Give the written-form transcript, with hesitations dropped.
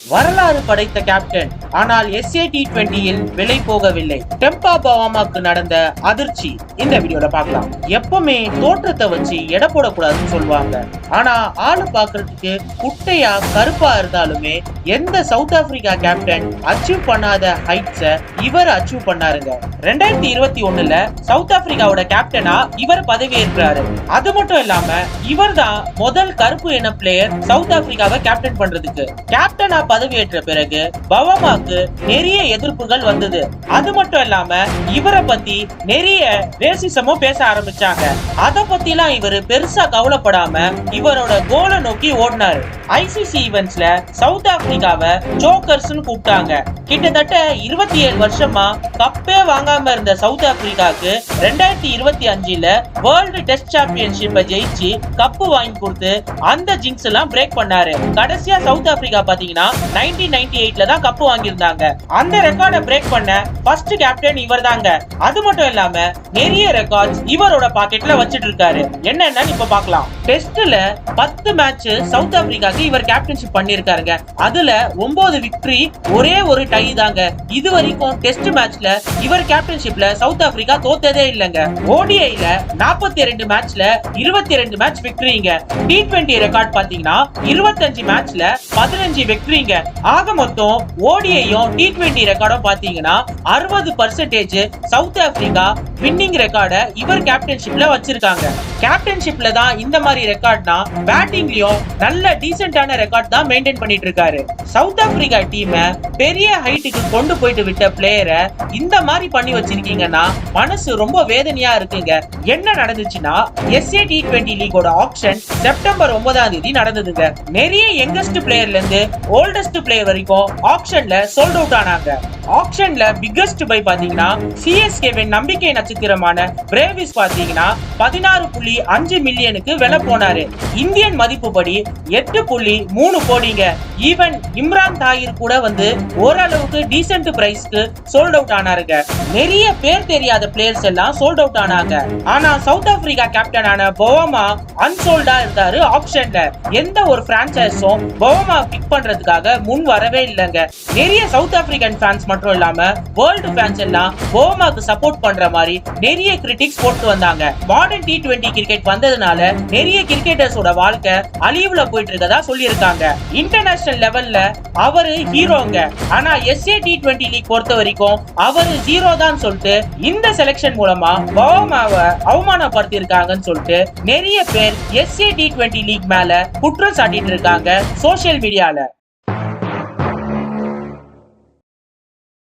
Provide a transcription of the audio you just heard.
வரலாறு படைத்த கேப்டன், ஆனால் SA T20யில் விலை போகவில்லை. டெம்பா பவாமாக்கு நடந்த அதிர்ச்சி இந்த வீடியோல பார்க்கலாம். எப்பவுமே தோற்றத்தை வச்சு எடை போடக்கூடாதுன்னு சொல்லுவாங்க. ஆனா ஆளு பாக்குறதுக்கு குட்டையா கருப்பா இருந்தாலுமே எந்த சவுத் ஆப்பிரிக்கா கேப்டன் அச்சீவ் பண்ணாத ஹைட்ஸ இவர் அச்சீவ் பண்ணாருங்க. 2021ல சவுத் ஆப்பிரிக்காவோட கேப்டனா இவர் பதவி ஏற்றாரு. அது மட்டும் இல்லாம இவர் தான் முதல் கருப்பு இன பிளேயர் சவுத் ஆப்பிரிக்காவை கேப்டன் பண்றதுக்கு. கேப்டனா பதவியேற்ற பிறகு பவாமாக்கு நிறைய எதிர்ப்புகள் வந்தது. அது மட்டும் இல்லாம இவரை பத்தி நிறைய ரேசிசமும் பேச ஆரம்பிச்சாங்க. அத பத்திலாம் இவரு பெருசா கவலைப்படாம இவரோட கோலை நோக்கி ஓடினாரு. ICC ஈவென்ட்ஸ்ல சவுத் ஆப்பிரிக்காவை ஜோக்கர்ஸ்னு கூப்பிட்டாங்க. கிட்டத்தட்ட 27 வருஷமா கப்பே வாங்காம இருந்த சவுத் ஆப்பிரிக்காக்கு 2025ல வேர்ல்டு டெஸ்ட் சாம்பியன்ஷிப்பை ஜெயிச்சு கப்பு வாங்கி கொடுத்து அந்த ஜிங்ஸ் எல்லாம் பிரேக் பண்ணாரு. கடைசியா சவுத் ஆப்பிரிக்கா பாத்தீங்கன்னா 1998ல தான் கப்பு வாங்கியிருந்தாங்க. அந்த ரெக்கார்டை பிரேக் பண்ண ஃபர்ஸ்ட் கேப்டன் இவர் தாங்க. அது மட்டும் இல்லாம நிறைய ரெக்கார்ட்ஸ் இவரோட பாக்கெட்ல வச்சிட்டு இருக்காரு. என்னன்னு இப்ப பார்க்கலாம். டெஸ்ட்ல 10 மேட்ச் சவுத் ஆப்பிரிக்காக்கு இவர் கேப்டன்ஷிப் பண்ணிருக்காருங்க. அதுல 9 விக்டரி, ஒரே ஒரு டை தாங்க. இது வரைக்கும் டெஸ்ட் மேட்ச்ல இவர் கேப்டன்ஷிப்ல சவுத் ஆப்பிரிக்கா தோத்ததே இல்லங்க. ODIல 42 மேட்ச்ல 22 மேட்ச் விக்டரிங்க. T20 ரெக்கார்ட் பாத்தீங்கன்னா 25 மேட்ச்ல 15 விக்டரிங்க. ஆக மொத்தம் ODIயும் T20 ரெக்கார்டும் பாத்தீங்கன்னா 60% சவுத் ஆப்பிரிக்கா வின்னிங் ரெக்கார்ட இவர் கேப்டன்ஷிப்ல வச்சிருக்காங்க. கேப்டன்ஷிப்ல தான் இந்த மாதிரி ரெக்கார்ட்னா பேட்டிங்லயும் நல்ல டீசென்டான ரெக்கார்ட் தான் மெயின்டைன் பண்ணிட்டு இருக்காரு. சவுத் ஆப்பிரிக்கா டீம் பெரிய ஹைட்டுக்கு கொண்டு போயிட்டு விட்ட பிளேயரை இந்த மாதிரி பண்ணி வச்சிருக்கீங்கன்னா மனசு ரொம்ப வேதனையா இருக்குங்க. என்ன நடந்துச்சுன்னா SA T20 லீகோட ஆக்ஷன் செப்டம்பர் 9ஆம் தேதி நடந்ததுங்க. நிறைய யங்கஸ்ட் பிளேயர்ல இருந்து ஓல்டஸ்ட் பிளேயர் வரைக்கும் ஆக்ஷன்ல சோல்ட் அவுட் ஆனாங்க. ஆக்ஷன்ல பிக்கஸ்ட் பை பாத்தீங்கன்னா CSKவின் நம்பிக்கை நட்சத்திரமான பிரேவிஸ் பாத்தீங்கன்னா 16.5 மில்லியனுக்கு விலை போனாரு. இந்தியன் மதிப்புப்படி 8.3 கோடிங்க. ஈவன் இம்ரான் தாகிர் கூட வந்து ஓரளவுக்கு டீசென்ட் பிரைஸ்க்கு சோல்ட் அவுட் ஆனாருங்க. நிறைய பேர் தெரியாத பிளேயர்ஸ் எல்லாம் சோல்ட் அவுட் ஆனாங்க. ஆனா சவுத் ஆப்பிரிக்கா கேப்டனான பவாமா அன்சோல்டா இருந்தாரு. ஆப்ஷன்ல எந்த ஒரு பிரான்சைஸும் பவாமா பிக் பண்றதுக்காக முன் வரவே இல்லைங்க. நிறைய சவுத் ஆப்பிரிக்கன் ஃபேன்ஸ் மட்டும் இல்லாம வேர்ல்டு ஃபேன்ஸ் எல்லாம் பவாமாக்கு சப்போர்ட் பண்ற மாதிரி நிறைய கிரிட்டிக்ஸ் போட்டு வந்தாங்க. மாடர்ன் T20 கிரிக்கெட் வந்ததுனால நிறைய கிரிக்கெட்டர்ஸோட வாழ்க்கை அழிவுல போயிட்டு இருக்கதா சொல்லியிருக்காங்க. இன்டர்நேஷனல் லெவல்ல அவரு ஹீரோங்க. ஆனா SA T20 லீக் பொறுத்த வரைக்கும் அவரு ஜீரோ தான் சொல்லிட்டு இந்த செலக்ஷன் மூலமா பவாமாவை அவமானப்படுத்தி இருக்காங்கன்னு சொல்லிட்டு நிறைய பேர் SA T20 லீக் மேல குற்றம் சாட்டிட்டு இருக்காங்க சோசியல் மீடியால.